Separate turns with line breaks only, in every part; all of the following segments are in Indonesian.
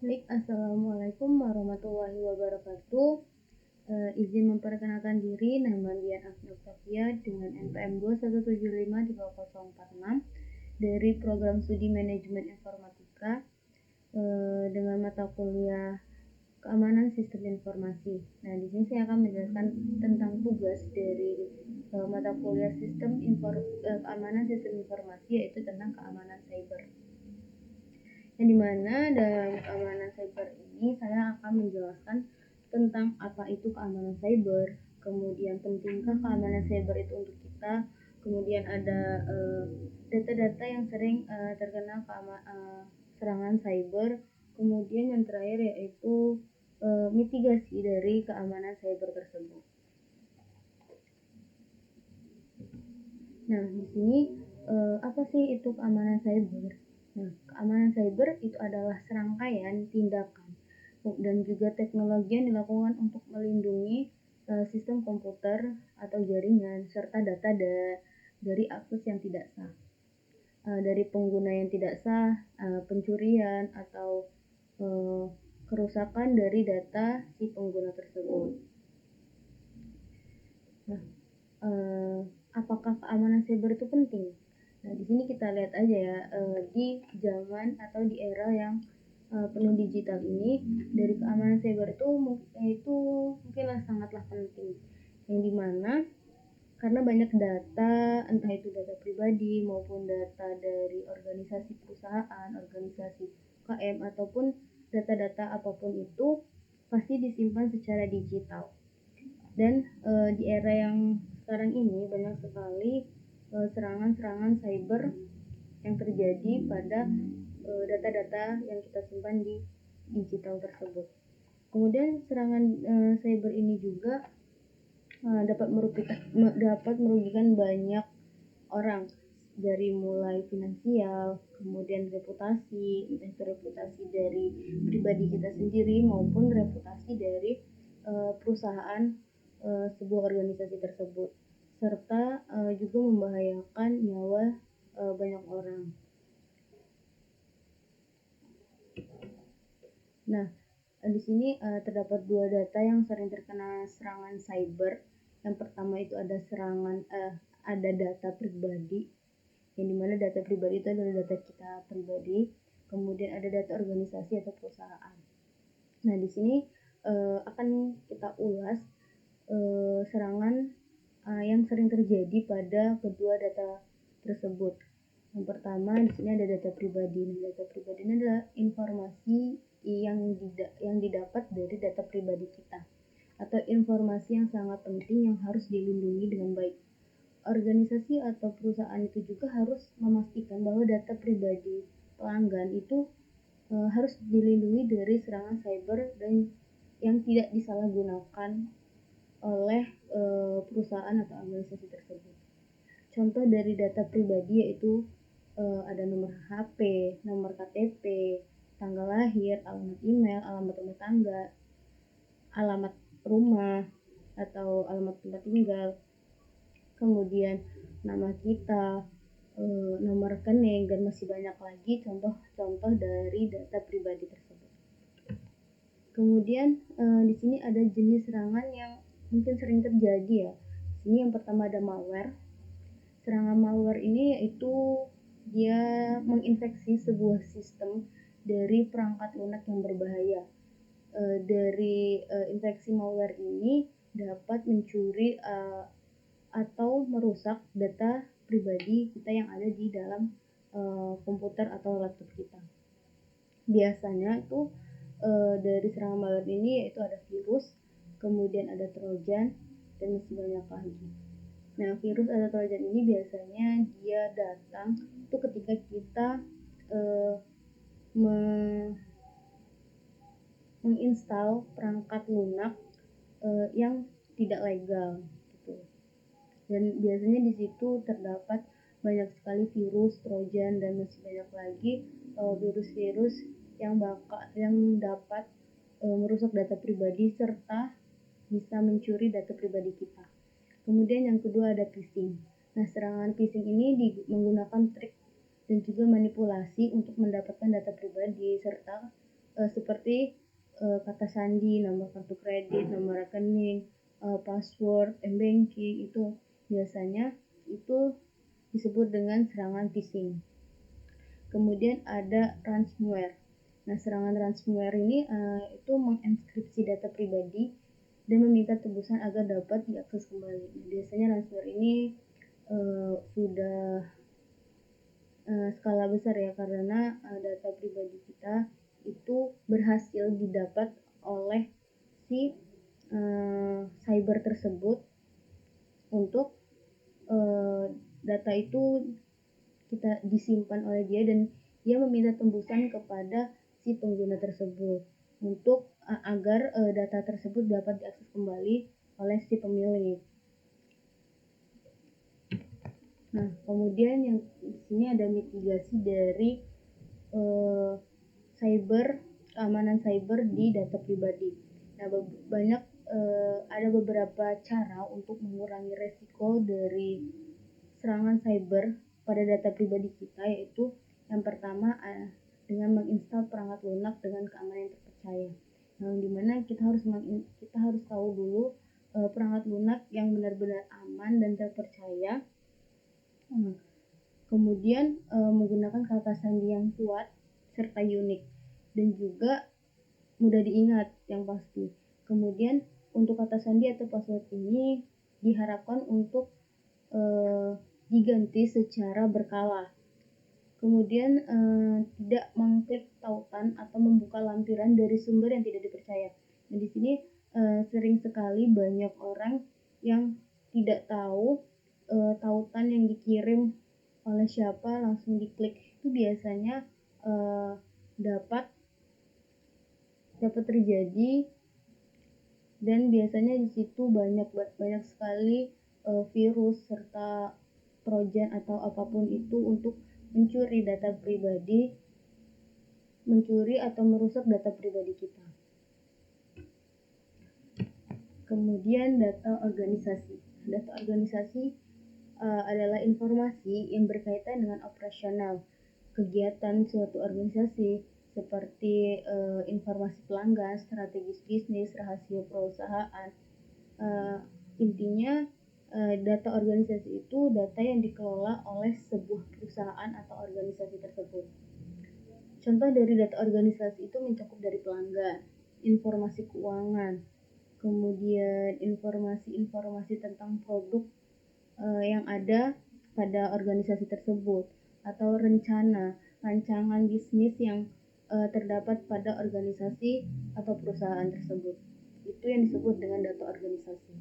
Baik, Assalamualaikum warahmatullahi wabarakatuh. Izin memperkenalkan diri, nama Dian Afni Oktavia dengan NPM 217530046 dari Program Studi Manajemen Informatika dengan mata kuliah Keamanan Sistem Informasi. Nah, di sini saya akan menjelaskan tentang tugas dari mata kuliah Keamanan Sistem Informasi, yaitu tentang keamanan cyber. Yang dimana dalam keamanan cyber ini saya akan menjelaskan tentang apa itu keamanan cyber, kemudian pentingkah keamanan cyber itu untuk kita, kemudian ada data-data yang sering terkena serangan cyber, kemudian yang terakhir yaitu mitigasi dari keamanan cyber tersebut. Nah, di sini apa sih itu keamanan cyber? Nah, keamanan cyber itu adalah serangkaian tindakan dan juga teknologi yang dilakukan untuk melindungi sistem komputer atau jaringan serta data dari akses yang tidak sah, dari pengguna yang tidak sah, pencurian atau kerusakan dari data si pengguna tersebut. Nah, apakah keamanan cyber itu penting? Nah, di sini kita lihat aja ya, di zaman atau di era yang penuh digital ini, dari keamanan cyber itu mungkinlah sangatlah penting, yang dimana karena banyak data, entah itu data pribadi maupun data dari organisasi perusahaan, organisasi UKM, ataupun data-data apapun itu pasti disimpan secara digital. Dan di era yang sekarang ini banyak sekali serangan-serangan cyber yang terjadi pada data-data yang kita simpan di digital tersebut. Kemudian serangan cyber ini juga dapat merugikan banyak orang, dari mulai finansial, kemudian reputasi, entah itu reputasi dari pribadi kita sendiri maupun reputasi dari perusahaan sebuah organisasi tersebut, serta juga membahayakan nyawa banyak orang. Nah, di sini terdapat dua data yang sering terkena serangan cyber. Yang pertama itu ada ada data pribadi, yang dimana data pribadi itu adalah data kita pribadi. Kemudian ada data organisasi atau perusahaan. Nah, di sini akan kita ulas serangan yang sering terjadi pada kedua data tersebut. Yang pertama di sini ada data pribadi. Nah, data pribadi ini adalah informasi yang didapat dari data pribadi kita, atau informasi yang sangat penting yang harus dilindungi dengan baik. Organisasi atau perusahaan itu juga harus memastikan bahwa data pribadi pelanggan itu harus dilindungi dari serangan cyber dan yang tidak disalahgunakan oleh perusahaan atau organisasi tersebut. Contoh dari data pribadi yaitu ada nomor HP, nomor KTP, tanggal lahir, alamat email, alamat rumah tangga, alamat rumah atau alamat tempat tinggal, kemudian nama kita, nomor rekening, dan masih banyak lagi contoh-contoh dari data pribadi tersebut. Kemudian di sini ada jenis serangan yang mungkin sering terjadi ya. Di sini yang pertama ada malware. Serangan malware ini yaitu dia menginfeksi sebuah sistem dari perangkat lunak yang berbahaya. Dari infeksi malware ini dapat mencuri atau merusak data pribadi kita yang ada di dalam komputer atau laptop kita. Biasanya itu dari serangan malware ini yaitu ada virus, kemudian ada trojan, dan masih banyak lagi. Nah, virus atau trojan ini biasanya dia datang itu ketika kita menginstal perangkat lunak yang tidak legal gitu. Dan biasanya di situ terdapat banyak sekali virus, trojan, dan masih banyak lagi virus-virus yang dapat merusak data pribadi serta bisa mencuri data pribadi kita. Kemudian yang kedua ada phishing. Nah, serangan phishing ini menggunakan trik dan juga manipulasi untuk mendapatkan data pribadi serta seperti kata sandi, nomor kartu kredit, nomor rekening, password, m-banking, itu biasanya itu disebut dengan serangan phishing. Kemudian ada ransomware. Nah, serangan ransomware ini itu mengenkripsi data pribadi dan meminta tebusan agar dapat diakses kembali. Nah, biasanya ransomware ini sudah skala besar ya, karena data pribadi kita itu berhasil didapat oleh si cyber tersebut untuk data itu kita disimpan oleh dia, dan dia meminta tembusan kepada si pengguna tersebut untuk agar data tersebut dapat diakses kembali oleh si pemilik. Nah, kemudian yang di sini ada mitigasi dari keamanan cyber di data pribadi. Nah, ada beberapa cara untuk mengurangi resiko dari serangan cyber pada data pribadi kita, yaitu yang pertama dengan menginstal perangkat lunak dengan keamanan yang terpercaya. Nah, dimana kita harus tahu dulu perangkat lunak yang benar-benar aman dan terpercaya. Kemudian menggunakan kata sandi yang kuat serta unik dan juga mudah diingat yang pasti. Kemudian untuk kata sandi atau password ini diharapkan untuk diganti secara berkala. Kemudian tidak mengklik tautan atau membuka lampiran dari sumber yang tidak dipercaya. Nah, di sini sering sekali banyak orang yang tidak tahu tautan yang dikirim oleh siapa langsung diklik. Itu biasanya dapat terjadi, dan biasanya di situ banyak sekali virus serta trojan atau apapun itu untuk mencuri atau merusak data pribadi kita. Kemudian data organisasi. Data organisasi adalah informasi yang berkaitan dengan operasional kegiatan suatu organisasi, seperti informasi pelanggan, strategis bisnis, rahasia perusahaan. Intinya data organisasi itu data yang dikelola oleh sebuah perusahaan atau organisasi tersebut. Contoh dari data organisasi itu mencakup dari pelanggan, informasi keuangan, kemudian informasi tentang produk yang ada pada organisasi tersebut, atau rancangan bisnis yang terdapat pada organisasi atau perusahaan tersebut. Itu yang disebut dengan data organisasi.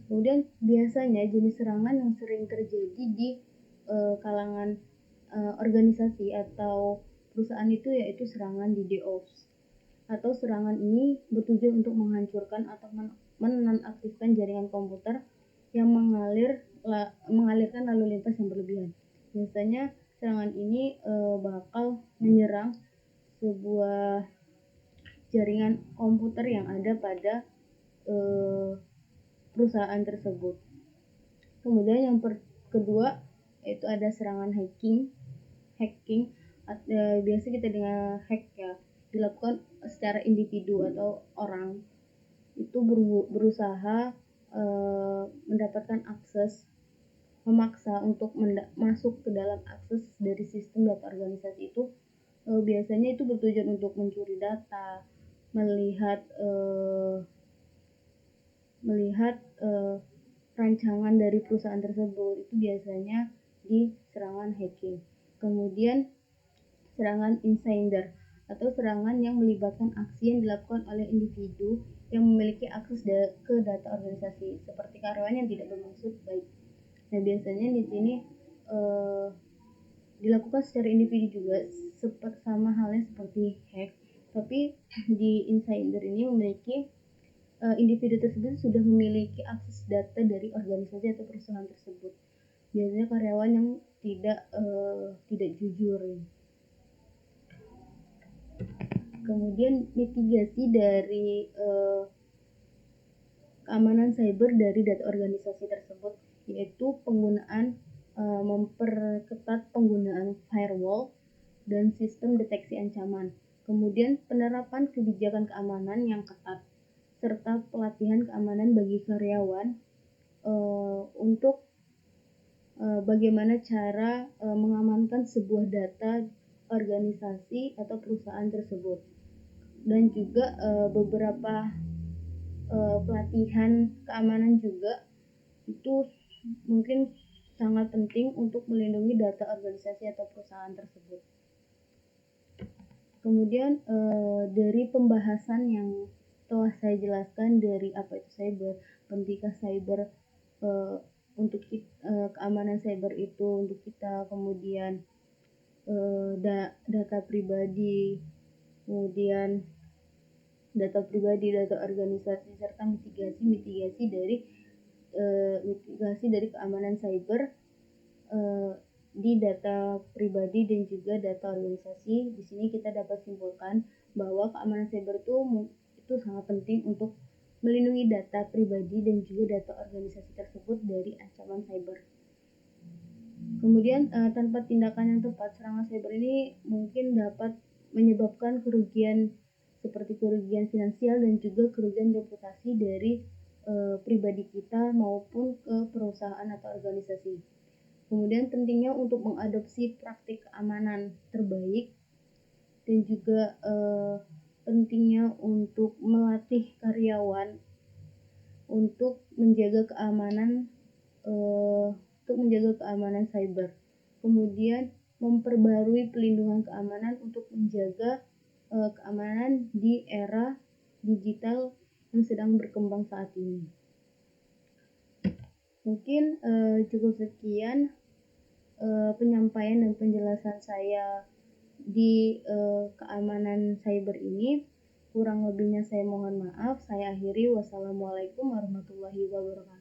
Kemudian biasanya jenis serangan yang sering terjadi di kalangan organisasi atau perusahaan itu yaitu serangan DDoS, atau serangan ini bertujuan untuk menghancurkan atau menonaktifkan jaringan komputer yang mengalirkan lalu lintas yang berlebihan. Biasanya serangan ini bakal menyerang sebuah jaringan komputer yang ada pada perusahaan tersebut. Kemudian yang kedua yaitu ada serangan hacking. Biasa kita dengar hack ya, dilakukan secara individu atau orang itu berusaha mendapatkan akses, memaksa untuk masuk ke dalam akses dari sistem data organisasi itu. Biasanya itu bertujuan untuk mencuri data, melihat rancangan dari perusahaan tersebut. Itu biasanya di serangan hacking. Kemudian serangan insider atau serangan yang melibatkan aksi yang dilakukan oleh individu yang memiliki akses ke data organisasi, seperti karyawan yang tidak bermaksud baik. Nah, biasanya di sini dilakukan secara individu juga, sama halnya seperti hack, tapi di insider ini memiliki individu tersebut sudah memiliki akses data dari organisasi atau perusahaan tersebut. Biasanya karyawan yang tidak jujur. Kemudian mitigasi dari keamanan cyber dari data organisasi tersebut, yaitu memperketat penggunaan firewall, dan sistem deteksi ancaman. Kemudian penerapan kebijakan keamanan yang ketat serta pelatihan keamanan bagi karyawan untuk bagaimana cara mengamankan sebuah data organisasi atau perusahaan tersebut, dan juga beberapa pelatihan keamanan juga itu mungkin sangat penting untuk melindungi data organisasi atau perusahaan tersebut. Kemudian dari pembahasan yang telah saya jelaskan dari apa itu cyber, pentingkah cyber untuk keamanan cyber itu untuk kita, kemudian data pribadi, kemudian data organisasi, serta mitigasi dari keamanan cyber di data pribadi dan juga data organisasi. Di sini kita dapat simpulkan bahwa keamanan cyber itu sangat penting untuk melindungi data pribadi dan juga data organisasi tersebut dari ancaman cyber. Kemudian tanpa tindakan yang tepat, serangan cyber ini mungkin dapat menyebabkan kerugian seperti kerugian finansial dan juga kerugian reputasi dari pribadi kita maupun ke perusahaan atau organisasi. Kemudian pentingnya untuk mengadopsi praktik keamanan terbaik, dan juga pentingnya untuk melatih karyawan untuk menjaga keamanan cyber. Kemudian memperbarui pelindungan keamanan untuk menjaga keamanan di era digital yang sedang berkembang saat ini. Mungkin cukup sekian penyampaian dan penjelasan saya di keamanan cyber ini. Kurang lebihnya saya mohon maaf. Saya akhiri. Wassalamualaikum warahmatullahi wabarakatuh.